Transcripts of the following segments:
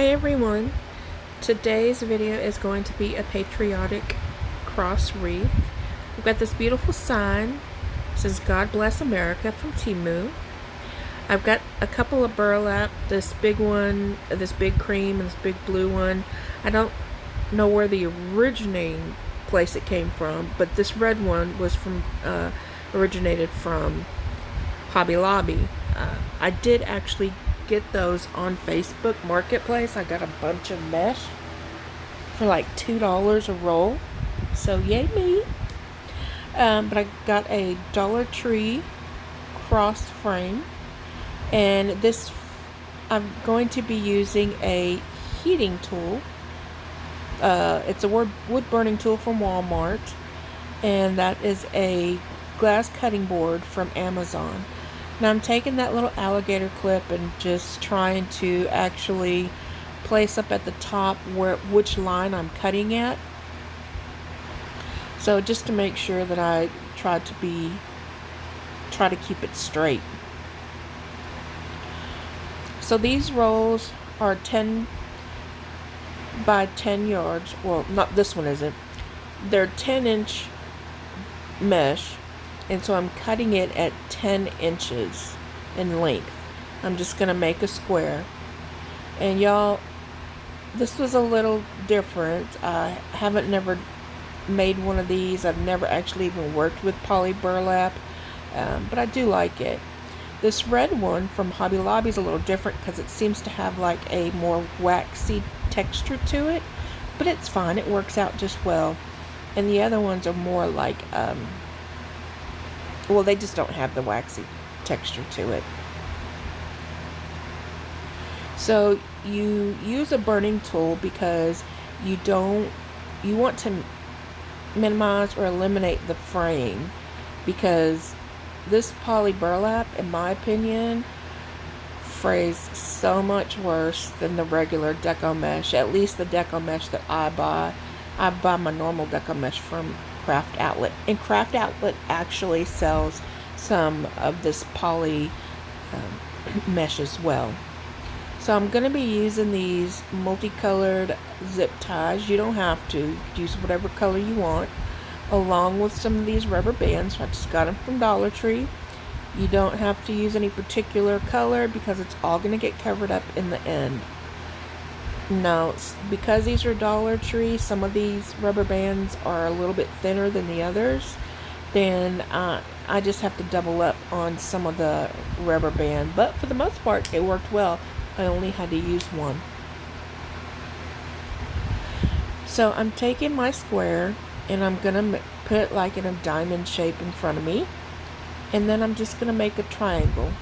Hi everyone, today's video is going to be a patriotic cross wreath. We've got this beautiful sign. It says God Bless America from Temu. I've got a couple of burlap, this big one, this big cream, and this big blue one. I don't know where the originating place it came from, but this red one was originated from Hobby Lobby. I did actually get those on Facebook Marketplace. I got a bunch of mesh for like $2 a roll, so yay me. But I got a Dollar Tree cross frame, and this I'm going to be using a heating tool. It's a wood burning tool from Walmart, and that is a glass cutting board from Amazon. Now I'm taking that little alligator clip and just trying to actually place up at the top which line I'm cutting at. So just to make sure that I try to keep it straight. So these rolls are 10 by 10 yards. Well, not this one isn't. They're 10-inch mesh. And so I'm cutting it at 10 inches in length. I'm just going to make a square. And y'all, this was a little different. I haven't never made one of these. I've never actually even worked with poly burlap. But I do like it. This red one from Hobby Lobby is a little different because it seems to have like a more waxy texture to it. But it's fine. It works out just well. And the other ones are more like... well, they just don't have the waxy texture to it. So you use a burning tool because you want to minimize or eliminate the fraying, because this poly burlap, in my opinion, frays so much worse than the regular deco mesh. At least the deco mesh that I buy. I buy my normal deco mesh from Craft Outlet, and Craft Outlet actually sells some of this poly mesh as well. So I'm going to be using these multicolored zip ties. You don't have to. You can use whatever color you want, along with some of these rubber bands. I just got them from Dollar Tree. You don't have to use any particular color because it's all going to get covered up in the end. Now, because these are Dollar Tree, some of these rubber bands are a little bit thinner than the others. Then I just have to double up on some of the rubber band. But for the most part, it worked well. I only had to use one. So I'm taking my square and I'm going to put it like in a diamond shape in front of me. And then I'm just going to make a triangle,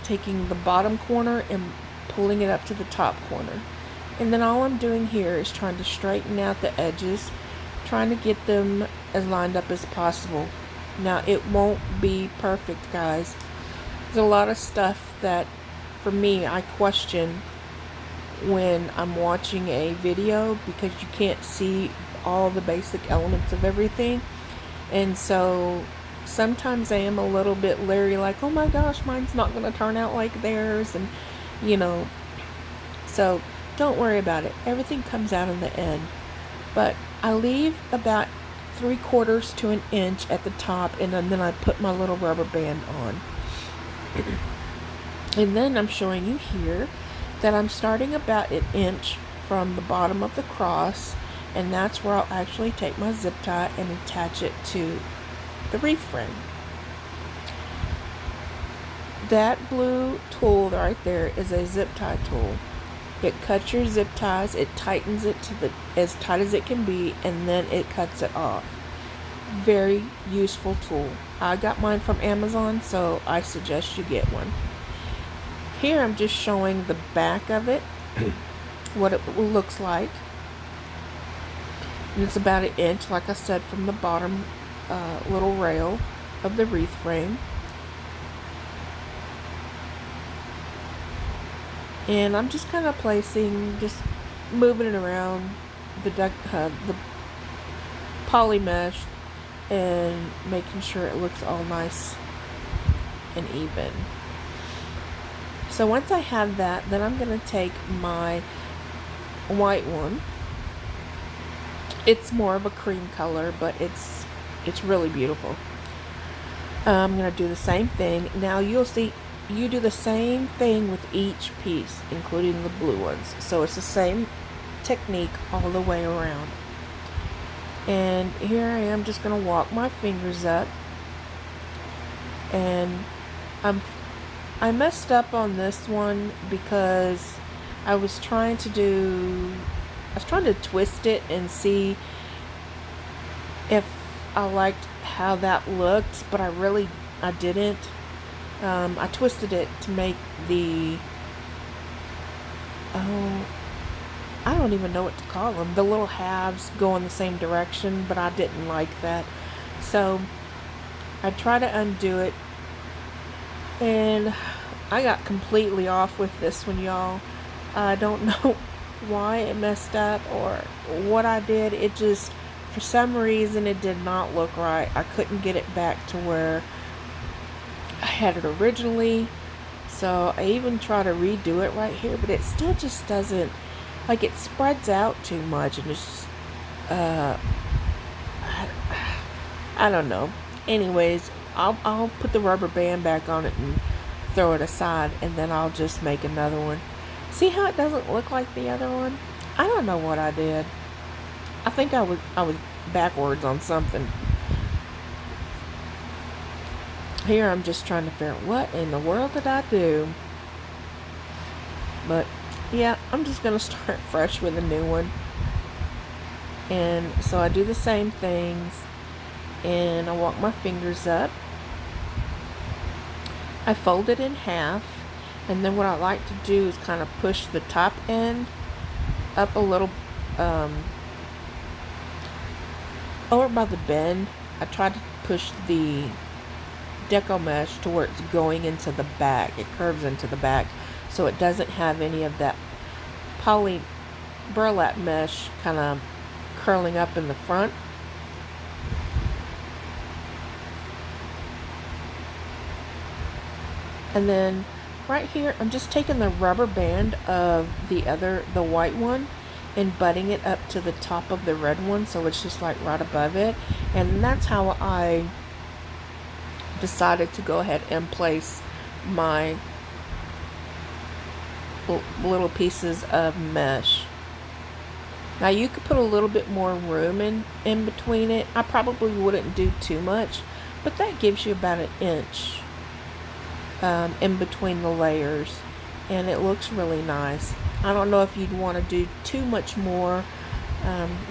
taking the bottom corner and pulling it up to the top corner. And then all I'm doing here is trying to straighten out the edges, trying to get them as lined up as possible. Now, it won't be perfect, guys. There's a lot of stuff that, for me, I question when I'm watching a video because you can't see all the basic elements of everything. And so sometimes I am a little bit leery, like, oh my gosh, mine's not going to turn out like theirs. And, you know, so... don't worry about it. Everything comes out in the end. But I leave about 3/4 to an inch at the top, and then I put my little rubber band on. And then I'm showing you here that I'm starting about an inch from the bottom of the cross, and that's where I'll actually take my zip tie and attach it to the wreath frame. That blue tool right there is a zip tie tool. It cuts your zip ties, it tightens it to as tight as it can be, and then it cuts it off. Very useful tool. I got mine from Amazon, so I suggest you get one. Here I'm just showing the back of it, what it looks like. And it's about an inch, like I said, from the bottom little rail of the wreath frame. And I'm just kind of just moving it around the poly mesh and making sure it looks all nice and even. So once I have that, then I'm going to take my white one. It's more of a cream color, but it's really beautiful. I'm going to do the same thing. Now you'll see, you do the same thing with each piece, including the blue ones. So it's the same technique all the way around. And here I am just going to walk my fingers up. And I messed up on this one because I was trying to twist it and see if I liked how that looked, but I didn't. I twisted it to make I don't even know what to call them. The little halves go in the same direction, but I didn't like that. So I tried to undo it, and I got completely off with this one, y'all. I don't know why it messed up or what I did. It just, for some reason, it did not look right. I couldn't get it back to where I had it originally. So I even try to redo it right here, but it still just doesn't, like, it spreads out too much, and it's I don't know. Anyways, I'll put the rubber band back on it and throw it aside, and then I'll just make another one. See how it doesn't look like the other one? I don't know what I did. I think I was backwards on something. Here I'm just trying to figure out what in the world did I do. But yeah, I'm just gonna start fresh with a new one. And so I do the same things, and I walk my fingers up. I fold it in half, and then what I like to do is kind of push the top end up a little over by the bend. I try to push the deco mesh to where it's going into the back. It curves into the back, so it doesn't have any of that poly burlap mesh kind of curling up in the front. And then right here, I'm just taking the rubber band of the white one and butting it up to the top of the red one, so it's just like right above it. And that's how I decided to go ahead and place my little pieces of mesh. Now you could put a little bit more room in between it. I probably wouldn't do too much, but that gives you about an inch in between the layers, and it looks really nice. I don't know if you'd want to do too much more,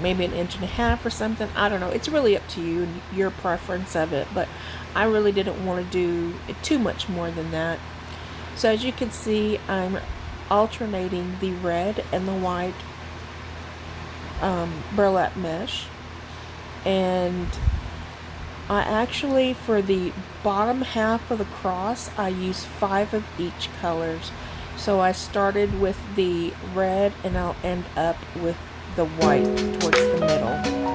maybe an inch and a half or something. I don't know. It's really up to you and your preference of it, but I really didn't want to do too much more than that. So as you can see, I'm alternating the red and the white burlap mesh, and I actually, for the bottom half of the cross, I use 5 of each colors. So I started with the red, and I'll end up with the white towards the middle.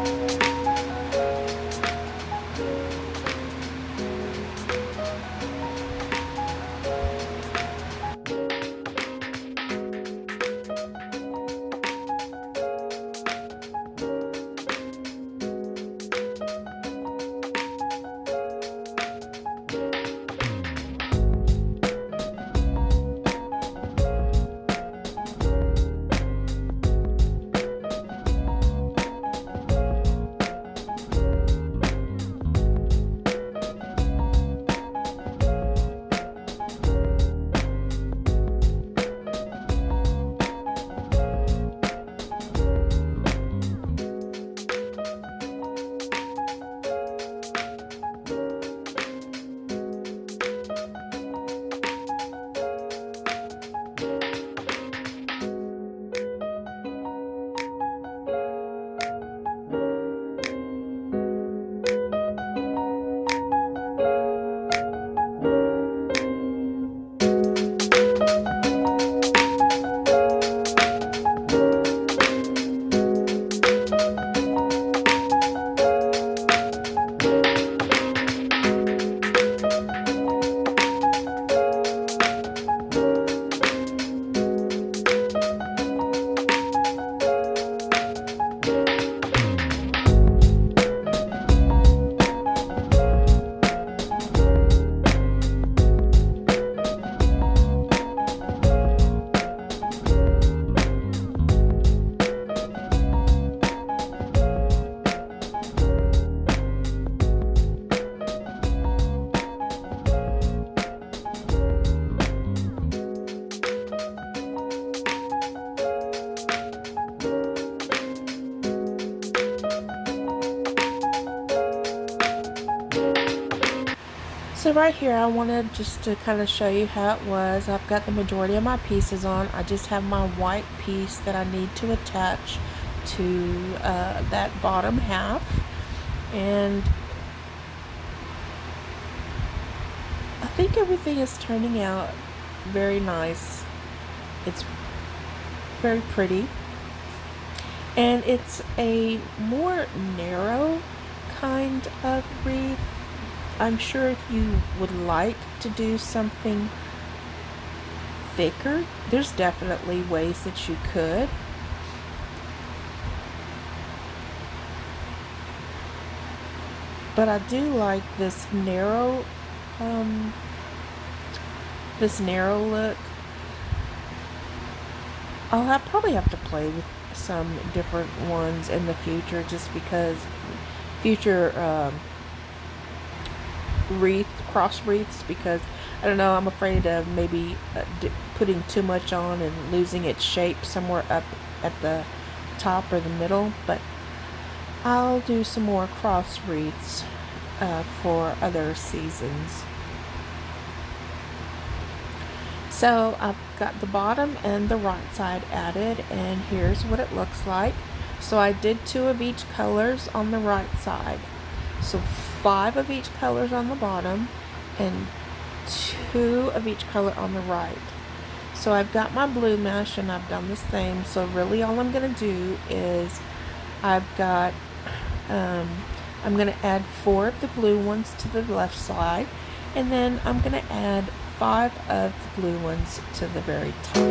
So right here I wanted just to kind of show you how it was. I've got the majority of my pieces on. I just have my white piece that I need to attach to that bottom half, and I think everything is turning out very nice. It's very pretty, and it's a more narrow kind of wreath. I'm sure if you would like to do something thicker, there's definitely ways that you could. But I do like this narrow look. I'll probably have to play with some different ones in the future, just because future cross wreaths, because I don't know, I'm afraid of maybe putting too much on and losing its shape somewhere up at the top or the middle. But I'll do some more cross wreaths for other seasons. So I've got the bottom and the right side added, and here's what it looks like. So I did 2 of each colors on the right side. So 5 of each colors on the bottom and 2 of each color on the right. So I've got my blue mesh and I've done the same. So really all I'm going to do is I'm going to add 4 of the blue ones to the left side, and then I'm going to add 5 of the blue ones to the very top.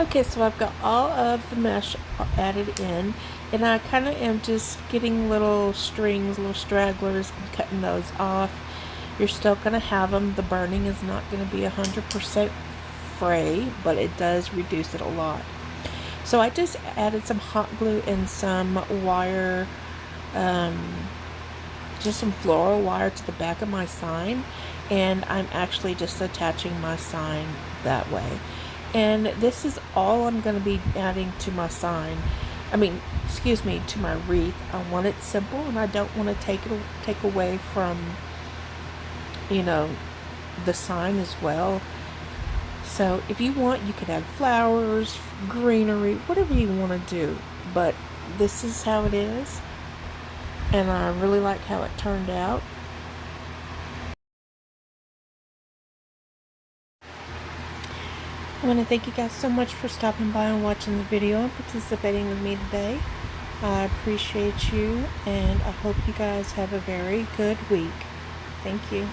Okay, so I've got all of the mesh added in, and I kind of am just getting little strings, little stragglers, and cutting those off. You're still going to have them. The burning is not going to be 100% fray, but it does reduce it a lot. So I just added some hot glue and some wire, just some floral wire to the back of my sign, and I'm actually just attaching my sign that way. And this is all I'm going to be adding to my sign. excuse me, to my wreath. I want it simple, and I don't want to take away from, you know, the sign as well. So if you want, you could add flowers, greenery, whatever you want to do. But this is how it is, and I really like how it turned out. I want to thank you guys so much for stopping by and watching the video and participating with me today. I appreciate you, and I hope you guys have a very good week. Thank you.